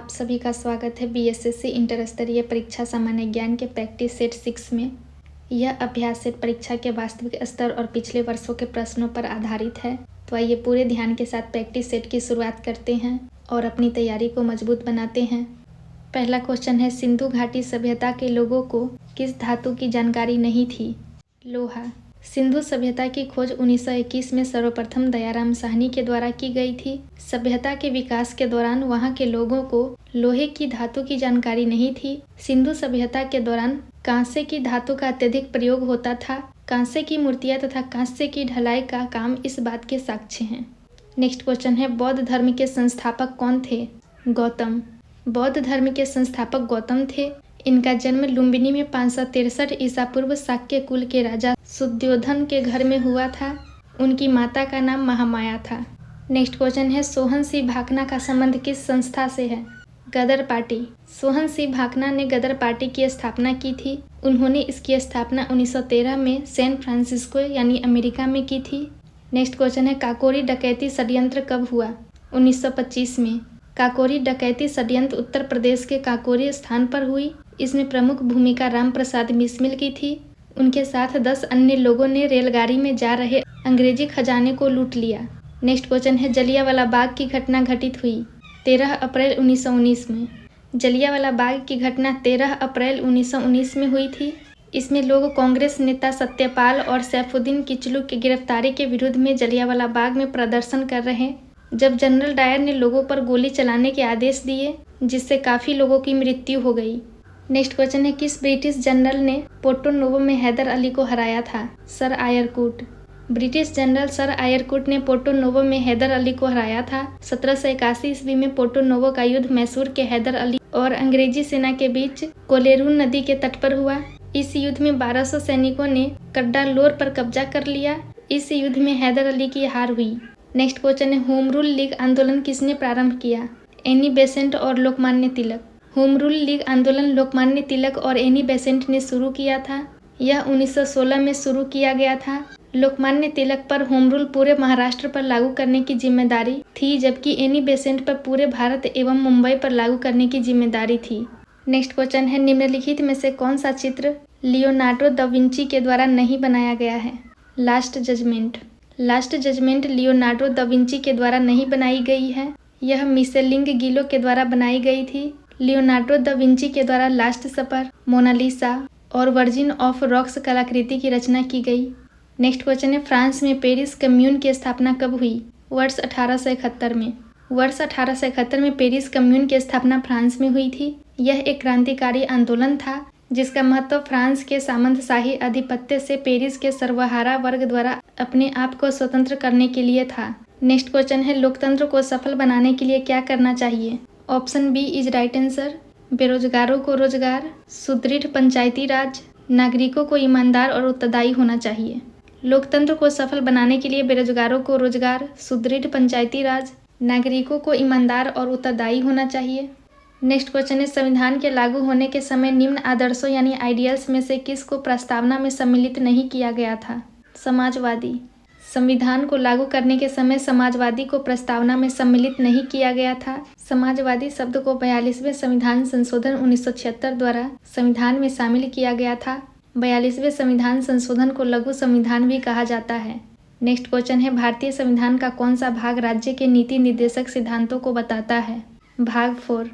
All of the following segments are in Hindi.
आप सभी का स्वागत है बीएसएससी इंटर स्तरीय परीक्षा सामान्य ज्ञान के प्रैक्टिस सेट 6 में। यह अभ्यास सेट परीक्षा के वास्तविक स्तर और पिछले वर्षों के प्रश्नों पर आधारित है। तो आइए पूरे ध्यान के साथ प्रैक्टिस सेट की शुरुआत करते हैं और अपनी तैयारी को मजबूत बनाते हैं। पहला क्वेश्चन है, सिंधु घाटी सभ्यता के लोगों को किस धातु की जानकारी नहीं थी? लोहा। सिंधु सभ्यता की खोज 1921 में सर्वप्रथम दयाराम साहनी के द्वारा की गई थी। सभ्यता के विकास के दौरान वहां के लोगों को लोहे की धातु की जानकारी नहीं थी। सिंधु सभ्यता के दौरान कांसे की धातु का अत्यधिक प्रयोग होता था। कांसे की मूर्तियां तथा कांसे की ढलाई का काम इस बात के साक्ष्य हैं। नेक्स्ट क्वेश्चन है, बौद्ध धर्म के संस्थापक कौन थे? गौतम। बौद्ध धर्म के संस्थापक गौतम थे। इनका जन्म लुम्बिनी में 563 ईसा पूर्व शाक्य कुल के राजा शुद्धोधन के घर में हुआ था। उनकी माता का नाम महामाया था। नेक्स्ट क्वेश्चन है, सोहन सिंह भाकना का संबंध किस संस्था से है? गदर पार्टी। सोहन सिंह भाकना ने गदर पार्टी की स्थापना की थी। उन्होंने इसकी स्थापना 1913 में सैन फ्रांसिस्को यानी अमेरिका में की थी। नेक्स्ट क्वेश्चन है, काकोरी डकैती षड्यंत्र कब हुआ? 1925 में। काकोरी डकैती षड्यंत्र उत्तर प्रदेश के काकोरी स्थान पर हुई। इसमें प्रमुख भूमिका राम प्रसाद बिस्मिल की थी। उनके साथ 10 अन्य लोगों ने रेलगाड़ी में जा रहे अंग्रेजी खजाने को लूट लिया। नेक्स्ट क्वेश्चन है, जलियांवाला बाग की घटना घटित हुई 13 अप्रैल 1919 में। जलियांवाला बाग की घटना 13 अप्रैल 1919 में हुई थी। इसमें लोग कांग्रेस नेता सत्यपाल और सैफुद्दीन किचलू की गिरफ्तारी के विरुद्ध में जलियांवाला बाग में प्रदर्शन कर रहे जब जनरल डायर ने लोगों पर गोली चलाने के आदेश दिए, जिससे काफ़ी लोगों की मृत्यु हो गई। नेक्स्ट क्वेश्चन है, किस ब्रिटिश जनरल ने पोर्टो नोवो में हैदर अली को हराया था? सर आयरकुट। ब्रिटिश जनरल सर आयरकुट ने पोर्टो नोवो में हैदर अली को हराया था। 1781 ईस्वी में पोर्टो नोवो का युद्ध मैसूर के हैदर अली और अंग्रेजी सेना के बीच कोलेरून नदी के तट पर हुआ। इस युद्ध में 1200 सैनिकों ने कड्डालोर पर कब्जा कर लिया। इस युद्ध में हैदर अली की हार हुई। नेक्स्ट क्वेश्चन है, होम रूल लीग आंदोलन किसने प्रारंभ किया? एनी बेसेंट और Lokmanya Tilak. Home rule league आंदोलन लोकमान्य तिलक और एनी बेसेंट ने शुरू किया था। यह 1916 में शुरू किया गया था। लोकमान्य तिलक पर होम रूल पूरे महाराष्ट्र पर लागू करने की जिम्मेदारी थी, जबकि एनी बेसेंट पर पूरे भारत एवं मुंबई पर लागू करने की जिम्मेदारी थी। नेक्स्ट क्वेश्चन है, निम्नलिखित में से कौन सा चित्र लियोनार्डो दा विंची के द्वारा नहीं बनाया गया है? Last judgement. Last judgement Leonardo da Vinci के द्वारा नहीं बनाई गई है। यह मिशेलिंगगिलो के द्वारा बनाई गई थी। लियोनार्डो दा विंची के द्वारा लास्ट सपर, मोनालिसा और वर्जिन ऑफ रॉक्स कलाकृति की रचना की गई। नेक्स्ट क्वेश्चन है, फ्रांस में पेरिस कम्यून की स्थापना कब हुई? वर्ष 1871 में। वर्ष 1871 में पेरिस कम्यून की स्थापना फ्रांस में हुई थी। यह एक क्रांतिकारी आंदोलन था जिसका महत्व फ्रांस के सामंतशाही आधिपत्य से पेरिस के सर्वहारा वर्ग द्वारा अपने आप को स्वतंत्र करने के लिए था। नेक्स्ट क्वेश्चन है, लोकतंत्र को सफल बनाने के लिए क्या करना चाहिए? Option B is right answer. बेरोजगारों को रोजगार, सुदृढ़ पंचायती राज, नागरिकों को ईमानदार और उत्तरदायी होना चाहिए। लोकतंत्र को सफल बनाने के लिए बेरोजगारों को रोजगार, सुदृढ़ पंचायती राज, नागरिकों को ईमानदार और उत्तरदायी होना चाहिए। नेक्स्ट क्वेश्चन है, संविधान के लागू होने के समय निम्न आदर्शों यानी आइडियल्स में से किस को प्रस्तावना में सम्मिलित नहीं किया गया था? समाजवादी। संविधान को लागू करने के समय समाजवादी को प्रस्तावना में सम्मिलित नहीं किया गया था। समाजवादी शब्द को 42वें संविधान संशोधन 1976 द्वारा संविधान में शामिल किया गया था। 42वें संविधान संशोधन को लघु संविधान भी कहा जाता है। नेक्स्ट क्वेश्चन है, भारतीय संविधान का कौन सा भाग राज्य के नीति निर्देशक सिद्धांतों को बताता है? भाग 4।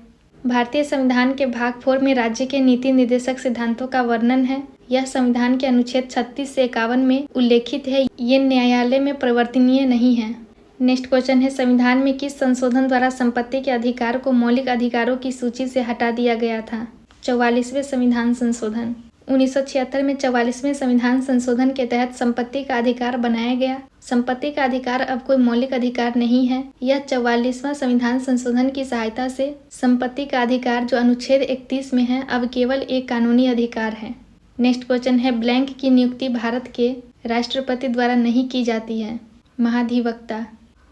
भारतीय संविधान के भाग 4 में राज्य के नीति निर्देशक सिद्धांतों का वर्णन है। यह संविधान के अनुच्छेद 36 से 51 में उल्लेखित है। ये न्यायालय में परिवर्तनीय नहीं है। नेक्स्ट क्वेश्चन है, संविधान में किस संशोधन द्वारा संपत्ति के अधिकार को मौलिक अधिकारों की सूची से हटा दिया गया था? 44वें संविधान संशोधन। 1976 में 44वें संविधान संशोधन के तहत संपत्ति का अधिकार बनाया गया। संपत्ति का अधिकार अब कोई मौलिक अधिकार नहीं है। यह 44वां संविधान संशोधन की सहायता से संपत्ति का अधिकार जो अनुच्छेद 31 में है अब केवल एक कानूनी अधिकार है। नेक्स्ट क्वेश्चन है, ब्लैंक की नियुक्ति भारत के राष्ट्रपति द्वारा नहीं की जाती है? महाधिवक्ता।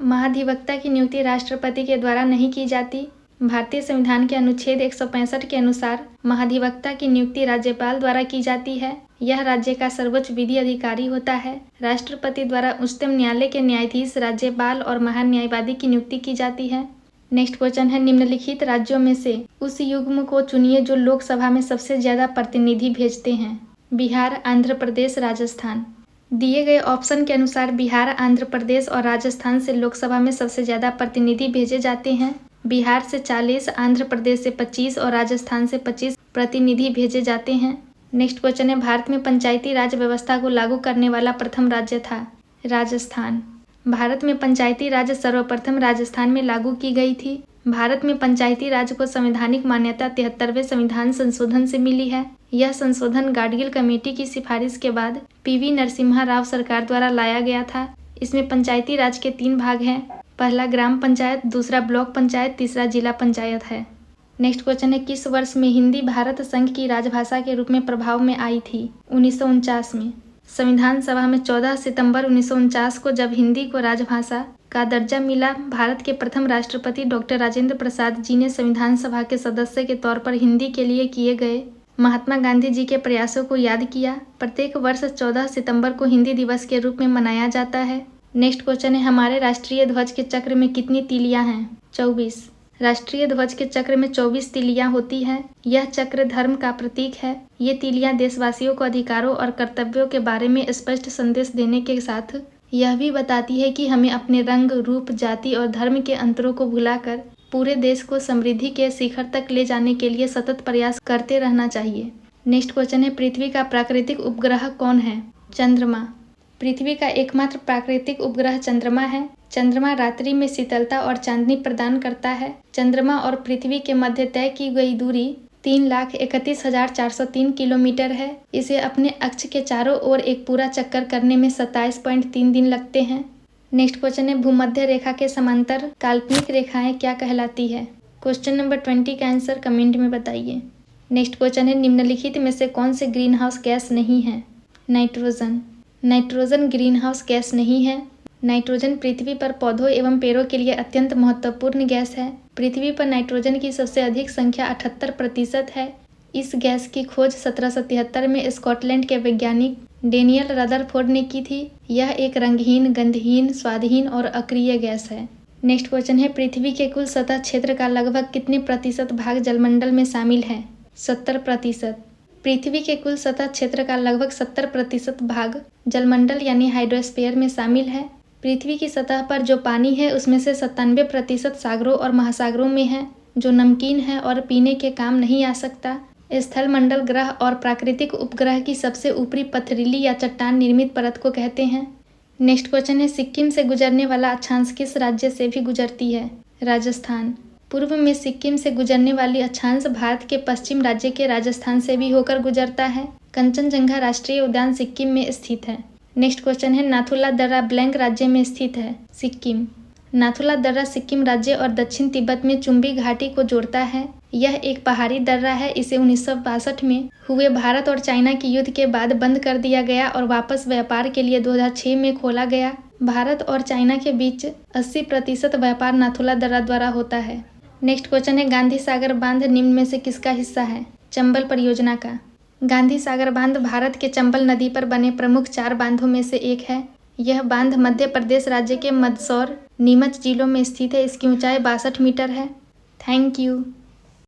महाधिवक्ता की नियुक्ति राष्ट्रपति के द्वारा नहीं की जाती। भारतीय संविधान के अनुच्छेद 165 के अनुसार महाधिवक्ता की नियुक्ति राज्यपाल द्वारा की जाती है। यह राज्य का सर्वोच्च विधि अधिकारी होता है। राष्ट्रपति द्वारा उच्चतम न्यायालय के न्यायाधीश, राज्यपाल और महान्यायवादी की नियुक्ति की जाती है। नेक्स्ट क्वेश्चन है, निम्नलिखित राज्यों में से उस युग्म को चुनिए जो लोकसभा में सबसे ज्यादा प्रतिनिधि भेजते हैं। बिहार, आंध्र प्रदेश, राजस्थान। दिए गए ऑप्शन के अनुसार बिहार, आंध्र प्रदेश और राजस्थान से लोकसभा में सबसे ज्यादा प्रतिनिधि भेजे जाते हैं। बिहार से 40, आंध्र प्रदेश से 25 और राजस्थान से 25 प्रतिनिधि भेजे जाते हैं। नेक्स्ट क्वेश्चन है, भारत में पंचायती राज व्यवस्था को लागू करने वाला प्रथम राज्य था। राजस्थान। भारत में पंचायती राज सर्वप्रथम राजस्थान में लागू की गई थी। भारत में पंचायती राज को संवैधानिक मान्यता 73वें संविधान संशोधन से मिली है। यह संशोधन गाडगिल कमेटी की सिफारिश के बाद पीवी नरसिम्हा राव सरकार द्वारा लाया गया था। इसमें पंचायती राज के 3 भाग हैं। पहला ग्राम पंचायत, दूसरा ब्लॉक पंचायत, तीसरा जिला पंचायत है। नेक्स्ट क्वेश्चन है, किस वर्ष में हिंदी भारत संघ की राजभाषा के रूप में प्रभाव में आई थी। 1949 में। संविधान सभा में 14 सितंबर 1949 को जब हिंदी को राजभाषा का दर्जा मिला, भारत के प्रथम राष्ट्रपति डॉक्टर राजेंद्र प्रसाद जी ने संविधान सभा के सदस्य के तौर पर हिंदी के लिए किए गए महात्मा गांधी जी के प्रयासों को याद किया। प्रत्येक वर्ष 14 सितंबर को हिंदी दिवस के रूप में मनाया जाता है। नेक्स्ट क्वेश्चन है, हमारे राष्ट्रीय ध्वज के चक्र में कितनी तीलियां हैं। 24। राष्ट्रीय ध्वज के चक्र में 24 तीलियां होती हैं। यह चक्र धर्म का प्रतीक है। ये तीलियां देशवासियों को अधिकारों और कर्तव्यों के बारे में स्पष्ट संदेश देने के साथ यह भी बताती है कि हमें अपने रंग, रूप, जाति और धर्म के अंतरों को भुलाकर पूरे देश को समृद्धि के शिखर तक ले जाने के लिए सतत प्रयास करते रहना चाहिए। नेक्स्ट क्वेश्चन है, पृथ्वी का प्राकृतिक उपग्रह कौन है। चंद्रमा। पृथ्वी का एकमात्र प्राकृतिक उपग्रह चंद्रमा है। चंद्रमा रात्रि में शीतलता और चांदनी प्रदान करता है। चंद्रमा और पृथ्वी के मध्य तय की गई दूरी 3,31,403 किलोमीटर है। इसे अपने अक्ष के चारों ओर एक पूरा चक्कर करने में 27.3 दिन लगते हैं। नेक्स्ट क्वेश्चन है, भूमध्य रेखा के समांतर काल्पनिक रेखाएं क्या कहलाती है। क्वेश्चन नंबर 20 का आंसर कमेंट में बताइए। नेक्स्ट क्वेश्चन है, निम्नलिखित में से कौन से ग्रीन हाउस गैस नहीं है। Nitrogen. Nitrogen green house gas नहीं है। नाइट्रोजन पृथ्वी पर पौधों एवं पेड़ों के लिए अत्यंत महत्वपूर्ण गैस है। पृथ्वी पर नाइट्रोजन की सबसे अधिक संख्या 78% है। इस गैस की खोज 1773 में स्कॉटलैंड के वैज्ञानिक डेनियल रदरफोर्ड ने की थी। यह एक रंगहीन, गंधहीन, स्वादहीन और अक्रिय गैस है। नेक्स्ट क्वेश्चन है, पृथ्वी के कुल सतह क्षेत्र का लगभग कितने प्रतिशत भाग जलमंडल में शामिल है। 70%। पृथ्वी के कुल सतह क्षेत्र का लगभग 70% भाग जलमंडल यानी हाइड्रोस्फीयर में शामिल है। पृथ्वी की सतह पर जो पानी है उसमें से 97% सागरों और महासागरों में है, जो नमकीन है और पीने के काम नहीं आ सकता। स्थल मंडल ग्रह और प्राकृतिक उपग्रह की सबसे ऊपरी पथरीली या चट्टान निर्मित परत को कहते हैं। नेक्स्ट क्वेश्चन है, सिक्किम से गुजरने वाला अक्षांश किस राज्य से भी गुजरती है। राजस्थान। पूर्व में सिक्किम से गुजरने वाली अक्षांश भारत के पश्चिम राज्य के राजस्थान से भी होकर गुजरता है। कंचनजंगा राष्ट्रीय उद्यान सिक्किम में स्थित है। नेक्स्ट क्वेश्चन है, नाथुला दर्रा ब्लैंक राज्य में स्थित है। सिक्किम। नाथुला दर्रा सिक्किम राज्य और दक्षिण तिब्बत में चुंबी घाटी को जोड़ता है। यह एक पहाड़ी दर्रा है। इसे 1962 में हुए भारत और चाइना के युद्ध के बाद बंद कर दिया गया और वापस व्यापार के लिए 2006 में खोला गया। भारत और चाइना के बीच 80% व्यापार नाथुला दर्रा द्वारा होता है। नेक्स्ट क्वेश्चन है, गांधी सागर बांध निम्न में से किसका हिस्सा है। चंबल परियोजना का। गांधी सागर बांध भारत के चंबल नदी पर बने प्रमुख 4 बांधों में से एक है। यह बांध मध्य प्रदेश राज्य के मंदसौर, नीमच जिलों में स्थित है। इसकी ऊंचाई 62 मीटर है। Thank you.